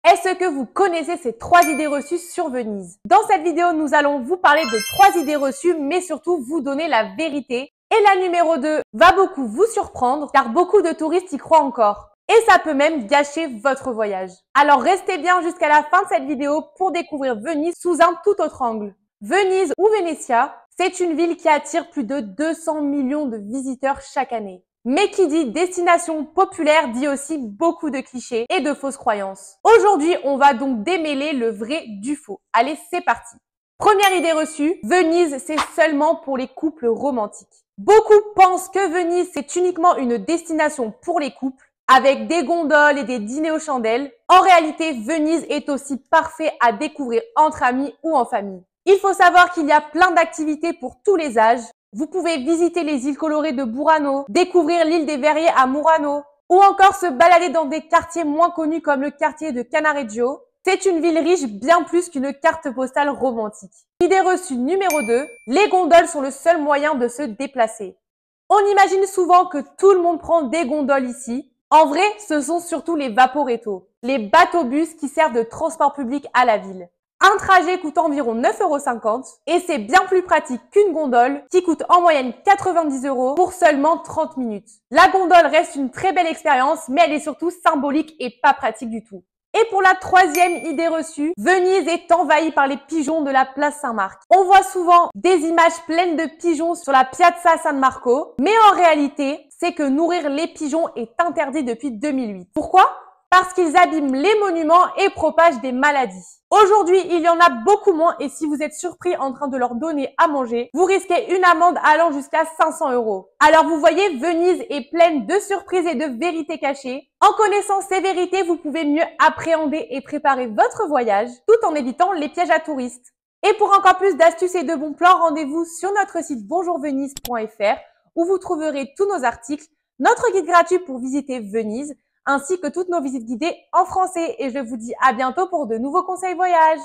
Est-ce que vous connaissez ces 3 idées reçues sur Venise? Dans cette vidéo, nous allons vous parler de 3 idées reçues, mais surtout vous donner la vérité. Et la numéro 2 va beaucoup vous surprendre, car beaucoup de touristes y croient encore. Et ça peut même gâcher votre voyage. Alors restez bien jusqu'à la fin de cette vidéo pour découvrir Venise sous un tout autre angle. Venise ou Venezia, c'est une ville qui attire plus de 200 millions de visiteurs chaque année. Mais qui dit destination populaire dit aussi beaucoup de clichés et de fausses croyances. Aujourd'hui, on va donc démêler le vrai du faux. Allez, c'est parti. Première idée reçue, Venise, c'est seulement pour les couples romantiques. Beaucoup pensent que Venise, c'est uniquement une destination pour les couples, avec des gondoles et des dîners aux chandelles. En réalité, Venise est aussi parfait à découvrir entre amis ou en famille. Il faut savoir qu'il y a plein d'activités pour tous les âges. Vous pouvez visiter les îles colorées de Burano, découvrir l'île des Verriers à Murano, ou encore se balader dans des quartiers moins connus comme le quartier de Cannaregio. C'est une ville riche bien plus qu'une carte postale romantique. Idée reçue numéro 2, les gondoles sont le seul moyen de se déplacer. On imagine souvent que tout le monde prend des gondoles ici. En vrai, ce sont surtout les vaporetto, les bateaux-bus qui servent de transport public à la ville. Un trajet coûte environ 9,50 € et c'est bien plus pratique qu'une gondole qui coûte en moyenne 90 € pour seulement 30 minutes. La gondole reste une très belle expérience, mais elle est surtout symbolique et pas pratique du tout. Et pour la troisième idée reçue, Venise est envahie par les pigeons de la place Saint-Marc. On voit souvent des images pleines de pigeons sur la Piazza San Marco, mais en réalité, c'est que nourrir les pigeons est interdit depuis 2008. Pourquoi ? Parce qu'ils abîment les monuments et propagent des maladies. Aujourd'hui, il y en a beaucoup moins et si vous êtes surpris en train de leur donner à manger, vous risquez une amende allant jusqu'à 500 €. Alors vous voyez, Venise est pleine de surprises et de vérités cachées. En connaissant ces vérités, vous pouvez mieux appréhender et préparer votre voyage tout en évitant les pièges à touristes. Et pour encore plus d'astuces et de bons plans, rendez-vous sur notre site bonjourvenise.fr où vous trouverez tous nos articles, notre guide gratuit pour visiter Venise, ainsi que toutes nos visites guidées en français. Et je vous dis à bientôt pour de nouveaux conseils voyage.